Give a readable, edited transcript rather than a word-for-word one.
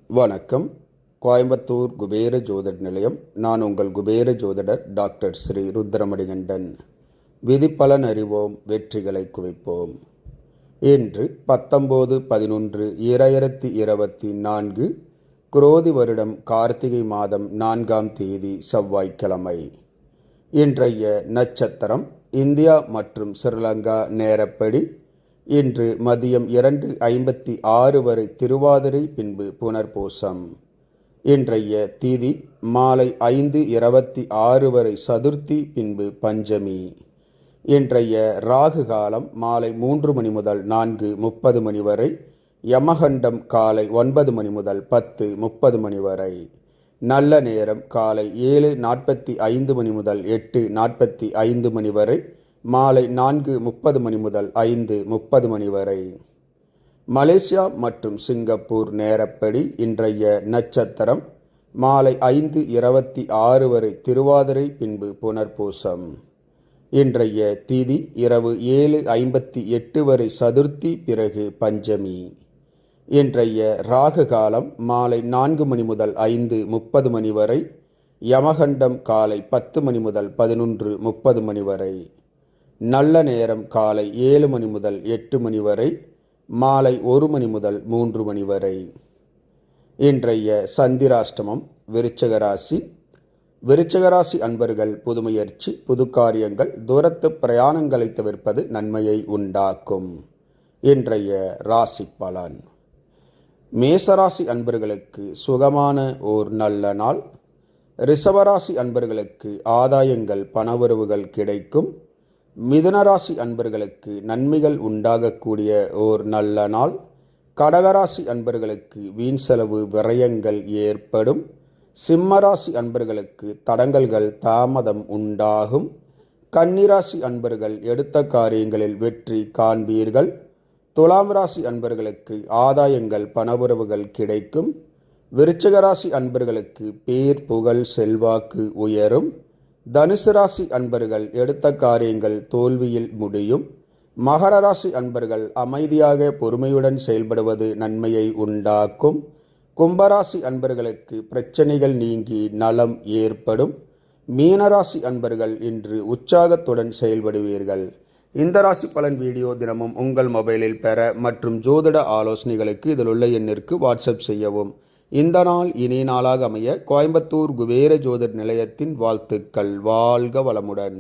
வணக்கம். கோயம்புத்தூர் குபேர ஜோதிட நிலையம். நான் உங்கள் குபேர ஜோதிடர் டாக்டர் ஸ்ரீ ருத்ரமணிகண்டன். விதிப்பலன் அறிவோம், வெற்றிகளை குவிப்போம். இன்று 19/11/2024 குரோதி வருடம் கார்த்திகை மாதம் 4ஆம் தேதி செவ்வாய்க்கிழமை. இன்றைய நட்சத்திரம் இந்தியா மற்றும் ஸ்ரீலங்கா நேரப்படி இன்று மதியம் 2:56 வரை திருவாதிரை, பின்பு புனர்பூசம். இன்றைய திதி மாலை 5:26 வரை சதுர்த்தி, பின்பு பஞ்சமி. இன்றைய ராகு காலம் மாலை 3 மணி முதல் 4:30 மணி வரை. யமகண்டம் காலை 9 மணி முதல் 10:30 மணி வரை. நல்ல நேரம் காலை 7:45 மணி முதல் 8:45 மணி வரை. மாலை 4:30 மணி முதல் 5:30 மணி வரை. மலேசியா மற்றும் சிங்கப்பூர் நேரப்படி இன்றைய நட்சத்திரம் மாலை 5:26 வரை திருவாதிரை, பின்பு புனர்பூசம். இன்றைய திதி இரவு 7:58 வரை சதுர்த்தி, பிறகு பஞ்சமி. இன்றைய ராகு காலம் மாலை 4 மணி முதல் 5:30 மணி வரை. யமகண்டம் காலை 10 மணி முதல் 11:30 மணி வரை. நல்ல நேரம் காலை 7 மணி முதல் 8 மணி வரை. மாலை 1 மணி முதல் 3 மணி வரை. இன்றைய சந்திராஷ்டமம் விருச்சிக ராசி. விருச்சிக ராசி அன்பர்கள் புதுமுயற்சி, புது காரியங்கள், தூரத்து பிரயாணங்களை தவிர்ப்பது நன்மையை உண்டாக்கும். இன்றைய ராசி பலன். மேசராசி அன்பர்களுக்கு சுகமான ஓர் நல்ல நாள். ரிஷபராசி அன்பர்களுக்கு ஆதாயங்கள், பணவரவுகள் கிடைக்கும். மிதுனராசி அன்பர்களுக்கு நன்மைகள் உண்டாகக்கூடிய ஓர் நல்ல நாள். கடகராசி அன்பர்களுக்கு வீண் செலவு, விரயங்கள் ஏற்படும். சிம்மராசி அன்பர்களுக்கு தடங்கல்கள், தாமதம் உண்டாகும். கன்னிராசி அன்பர்கள் எடுத்த காரியங்களில் வெற்றி காண்பீர்கள். துலாம் ராசி அன்பர்களுக்கு ஆதாயங்கள், பணவுறவுகள் கிடைக்கும். விருச்சிகராசி அன்பர்களுக்கு பேர், புகழ், செல்வாக்கு உயரும். தனுசு ராசி அன்பர்கள் எடுத்த காரியங்கள் தோல்வியில் முடியும். மகர ராசி அன்பர்கள் அமைதியாக பொறுமையுடன் செயல்படுவது நன்மையை உண்டாக்கும். கும்பராசி அன்பர்களுக்கு பிரச்சனைகள் நீங்கி நலம் ஏற்படும். மீனராசி அன்பர்கள் இன்று உற்சாகத்துடன் செயல்படுவீர்கள். இந்த ராசி பலன் வீடியோ தினமும் உங்கள் மொபைலில் பெற மற்றும் ஜோதிட ஆலோசனைகளுக்கு இதில் உள்ள எண்ணிற்கு வாட்ஸ்அப் செய்யவும். இந்த நாள் இனிய நாளாக அமைய கோயம்புத்தூர் குபேர ஜோதிட நிலையத்தின் வாழ்த்துக்கள். வாழ்க வளமுடன்.